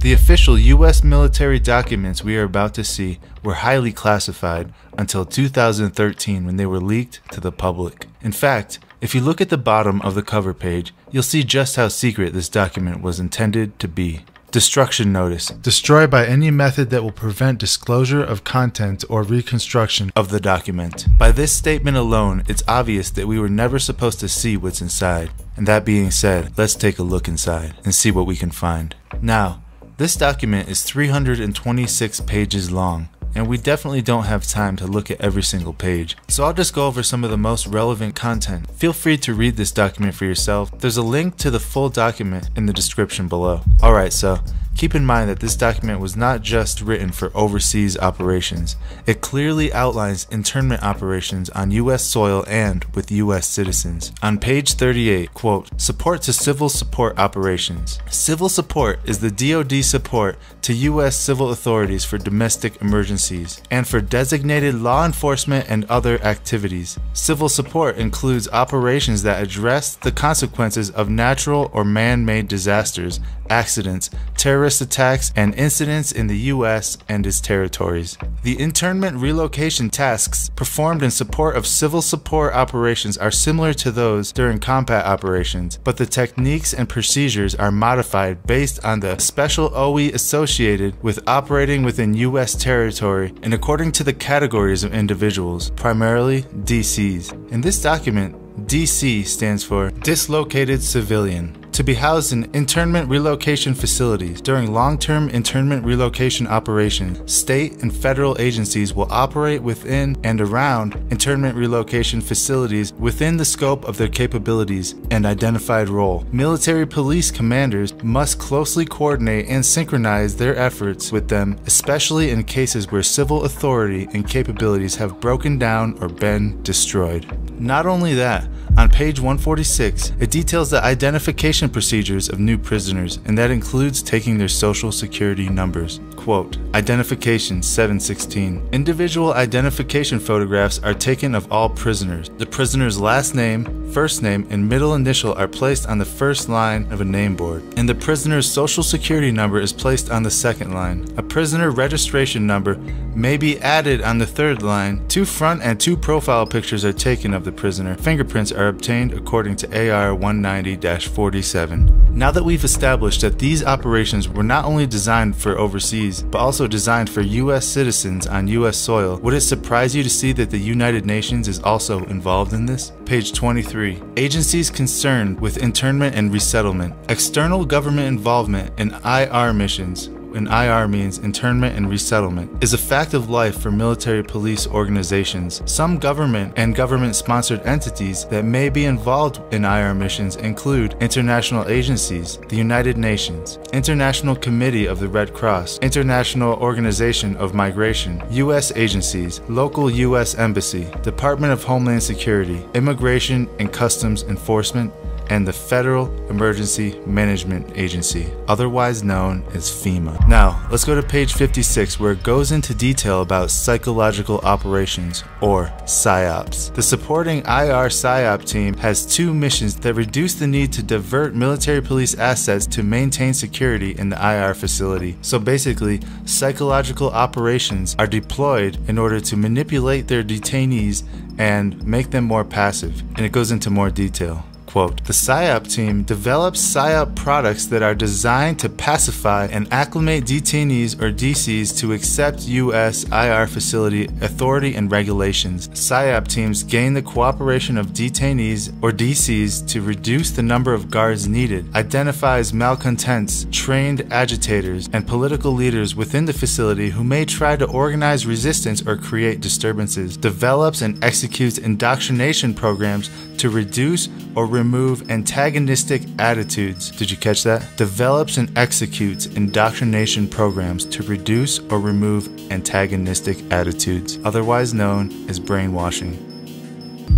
The official U.S. military documents we are about to see were highly classified until 2013 when they were leaked to the public. In fact, if you look at the bottom of the cover page, you'll see just how secret this document was intended to be. Destruction notice. Destroy by any method that will prevent disclosure of content or reconstruction of the document. By this statement alone, it's obvious that we were never supposed to see what's inside. And that being said, let's take a look inside and see what we can find. Now, this document is 326 pages long, and we definitely don't have time to look at every single page. So I'll just go over some of the most relevant content. Feel free to read this document for yourself. There's a link to the full document in the description below. Alright, so keep in mind that this document was not just written for overseas operations. It clearly outlines internment operations on U.S. soil and with U.S. citizens. On page 38, quote, support to civil support operations. Civil support is the DoD support to U.S. civil authorities for domestic emergencies and for designated law enforcement and other activities. Civil support includes operations that address the consequences of natural or man-made disasters, accidents, terrorist attacks, and incidents in the U.S. and its territories. The internment relocation tasks performed in support of civil support operations are similar to those during combat operations, but the techniques and procedures are modified based on the special OE associated with operating within U.S. territory and according to the categories of individuals, primarily DCs. In this document, DC stands for Dislocated Civilian, to be housed in internment relocation facilities. During long-term internment relocation operations, state and federal agencies will operate within and around internment relocation facilities within the scope of their capabilities and identified role. Military police commanders must closely coordinate and synchronize their efforts with them, especially in cases where civil authority and capabilities have broken down or been destroyed. Not only that, On page 146, it details the identification procedures of new prisoners, and that includes taking their social security numbers. Quote, Identification 716. Individual identification photographs are taken of all prisoners. The prisoner's last name, first name, and middle initial are placed on the first line of a name board, and the prisoner's social security number is placed on the second line. A prisoner registration number may be added on the third line. 2 front and 2 profile pictures are taken of the prisoner. Fingerprints are obtained according to AR 190-47. Now that we've established that these operations were not only designed for overseas, but also designed for U.S. citizens on U.S. soil, would it surprise you to see that the United Nations is also involved in this? Page 23. Agencies concerned with internment and resettlement. External government involvement in IR missions, and IR means internment and resettlement, is a fact of life for military police organizations. Some government and government-sponsored entities that may be involved in IR missions include international agencies, the United Nations, International Committee of the Red Cross, International Organization of Migration, U.S. agencies, local U.S. Embassy, Department of Homeland Security, Immigration and Customs Enforcement, and the Federal Emergency Management Agency, otherwise known as FEMA. Now, let's go to page 56, where it goes into detail about psychological operations, or PSYOPs. The supporting IR PSYOP team has 2 missions that reduce the need to divert military police assets to maintain security in the IR facility. So basically, psychological operations are deployed in order to manipulate their detainees and make them more passive, and it goes into more detail. Quote, the PSYOP team develops PSYOP products that are designed to pacify and acclimate detainees or DCs to accept U.S. IR facility authority and regulations. PSYOP teams gain the cooperation of detainees or DCs to reduce the number of guards needed, identifies malcontents, trained agitators, and political leaders within the facility who may try to organize resistance or create disturbances, develops and executes indoctrination programs to reduce or remove antagonistic attitudes. Did you catch that? Develops and executes indoctrination programs to reduce or remove antagonistic attitudes, otherwise known as brainwashing.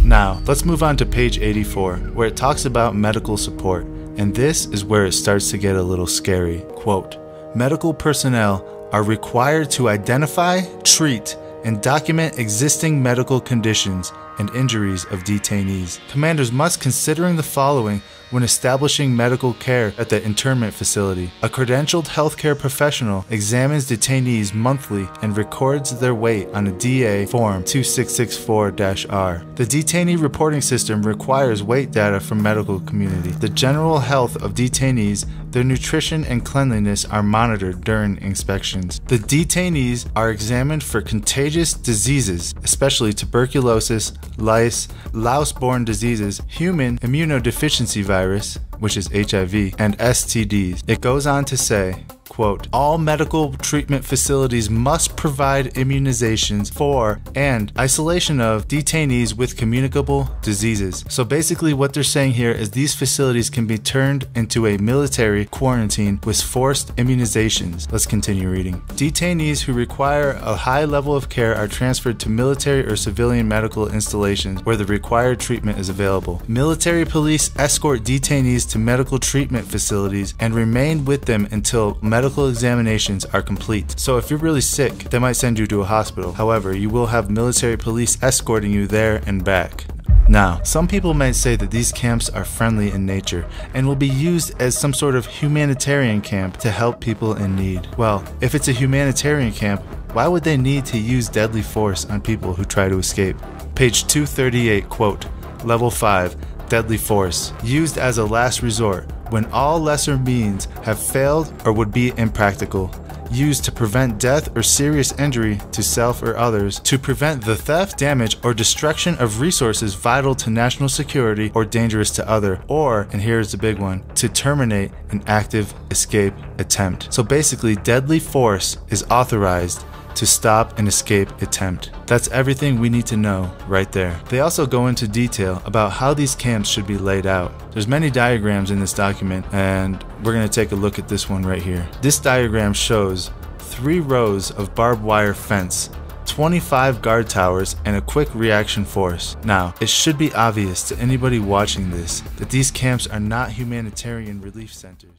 Now, let's move on to page 84, where it talks about medical support, and this is where it starts to get a little scary. Quote, medical personnel are required to identify, treat, and document existing medical conditions and injuries of detainees. Commanders must consider the following when establishing medical care at the internment facility. A credentialed healthcare professional examines detainees monthly and records their weight on a DA Form 2664-R. The detainee reporting system requires weight data from medical community. The general health of detainees, their nutrition and cleanliness are monitored during inspections. The detainees are examined for contagious diseases, especially tuberculosis, lice, louse-borne diseases, human immunodeficiency virus, which is HIV, and STDs. It goes on to say, quote, all medical treatment facilities must provide immunizations for and isolation of detainees with communicable diseases. So basically what they're saying here is these facilities can be turned into a military quarantine with forced immunizations. Let's continue reading. Detainees who require a high level of care are transferred to military or civilian medical installations where the required treatment is available. Military police escort detainees to medical treatment facilities and remain with them until medical examinations are complete. So if you're really sick, they might send you to a hospital. However, you will have military police escorting you there and back. Now, some people might say that these camps are friendly in nature and will be used as some sort of humanitarian camp to help people in need. Well, if it's a humanitarian camp, why would they need to use deadly force on people who try to escape? Page 238, quote, Level 5, deadly force, used as a last resort, when all lesser means have failed or would be impractical, used to prevent death or serious injury to self or others, to prevent the theft, damage, or destruction of resources vital to national security or dangerous to other, or, and here's the big one, to terminate an active escape attempt. So basically, deadly force is authorized to stop an escape attempt. That's everything we need to know right there. They also go into detail about how these camps should be laid out. There's many diagrams in this document, and we're going to take a look at this one right here. This diagram shows 3 rows of barbed wire fence, 25 guard towers, and a quick reaction force. Now, it should be obvious to anybody watching this that these camps are not humanitarian relief centers.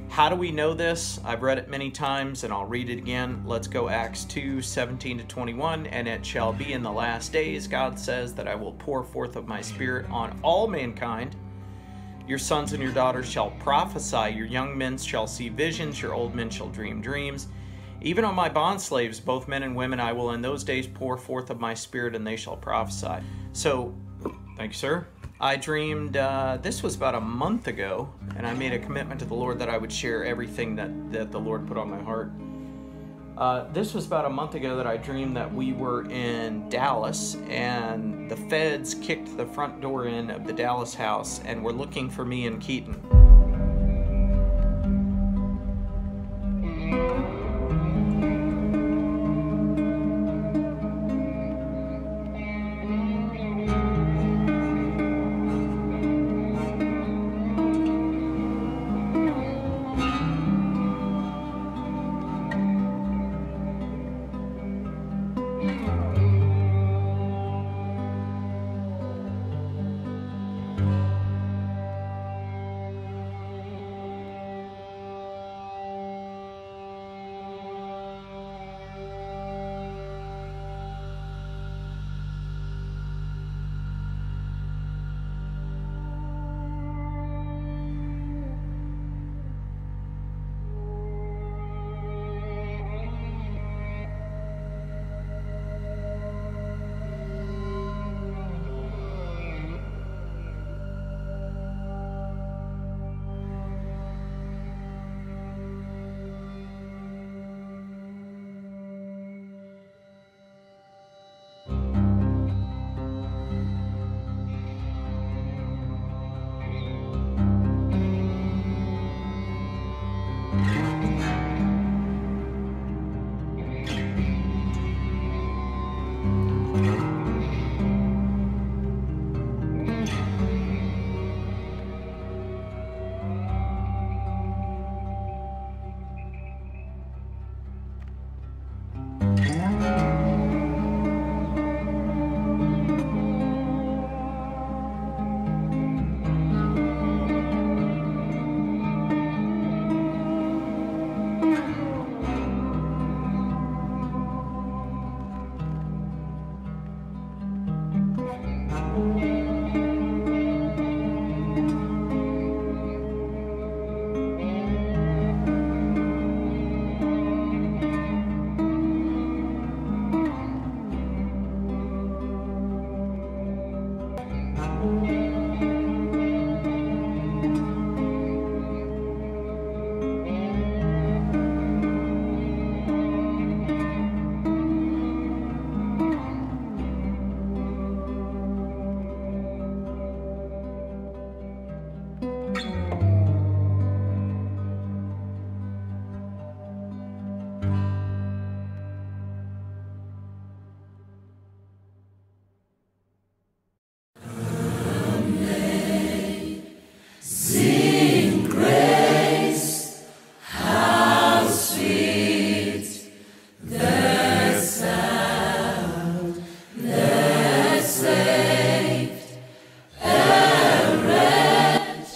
How do we know this? I've read it many times and I'll read it again. Let's go Acts 2:17-21. And it shall be in the last days, God says, that I will pour forth of my spirit on all mankind. Your sons and your daughters shall prophesy, your young men shall see visions, your old men shall dream dreams. Even on my bondslaves, both men and women, I will in those days pour forth of my spirit, and they shall prophesy. So, thank you, sir. I dreamed, this was about a month ago, and I made a commitment to the Lord that I would share everything that the Lord put on my heart. This was about a month ago that I dreamed that we were in Dallas, and the feds kicked the front door in of the Dallas house and were looking for me and Keaton.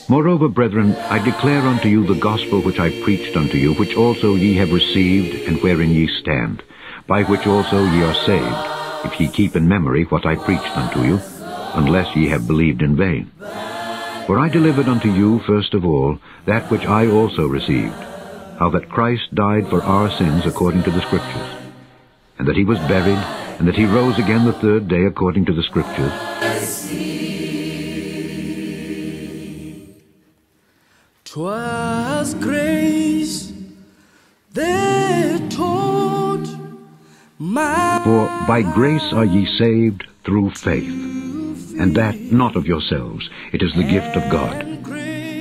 Moreover, brethren, I declare unto you the gospel which I preached unto you, which also ye have received, and wherein ye stand, by which also ye are saved, if ye keep in memory what I preached unto you, unless ye have believed in vain. For I delivered unto you, first of all, that which I also received, how that Christ died for our sins according to the Scriptures, and that he was buried, and that he rose again the third day according to the Scriptures. 'Twas grace that taught my... For by grace are ye saved through faith, and that not of yourselves, it is the gift of God,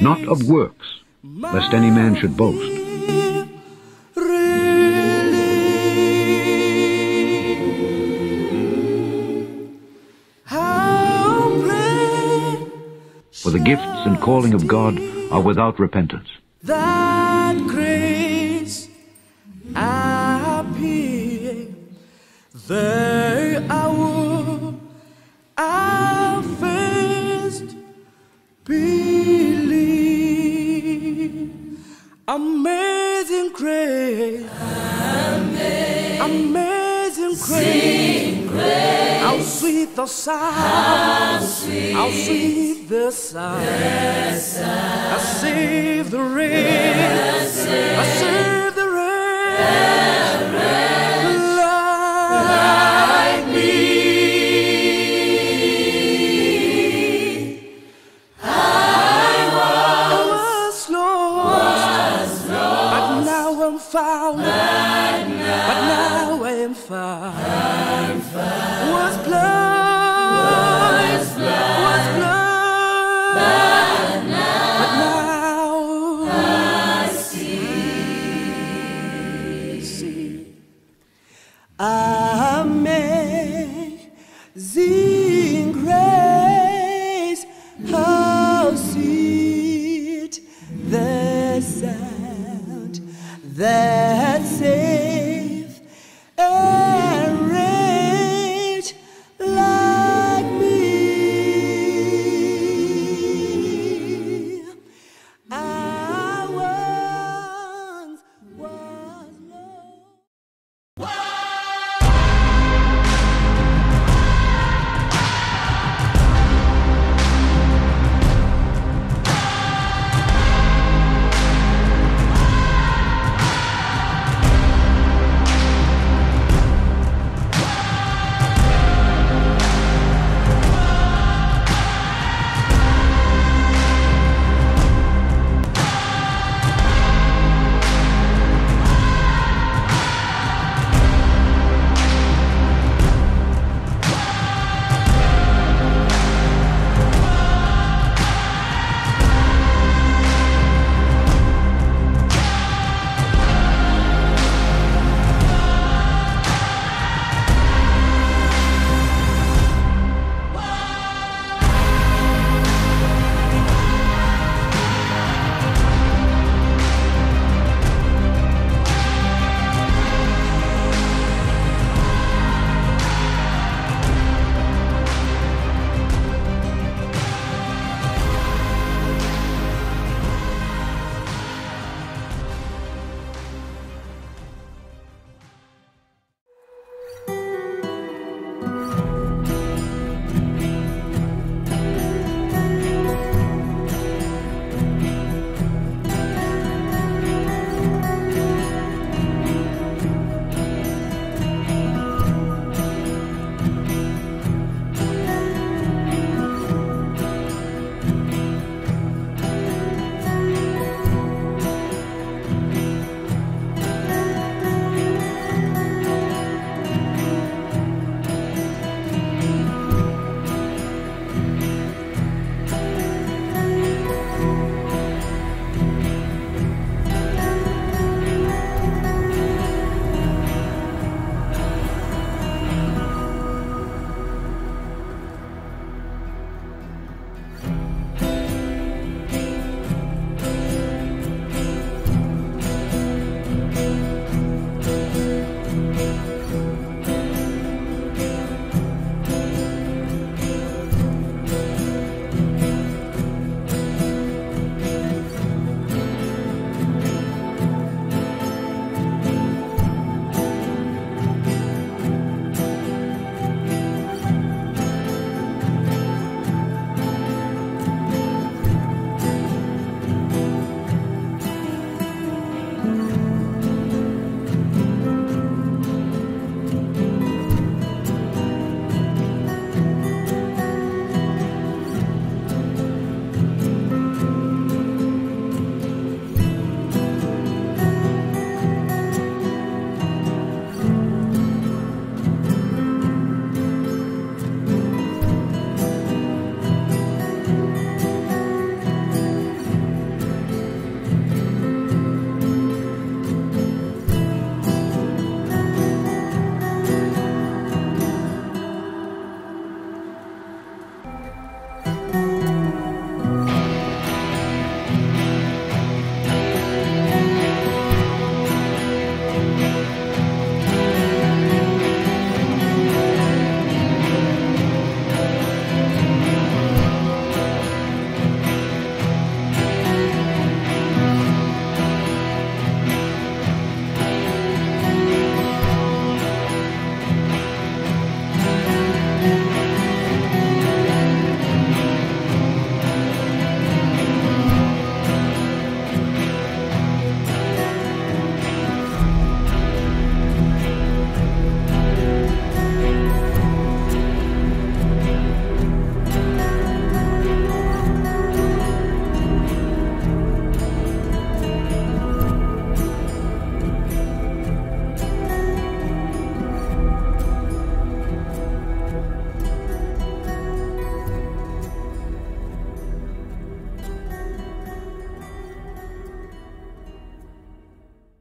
not of works, lest any man should boast. For the gifts and calling of God are without repentance. That grace appeared, the hour I first believed. Amazing grace, amazing grace, how sweet the sound, how sweet the sound. I saved the rain, I saved the rain.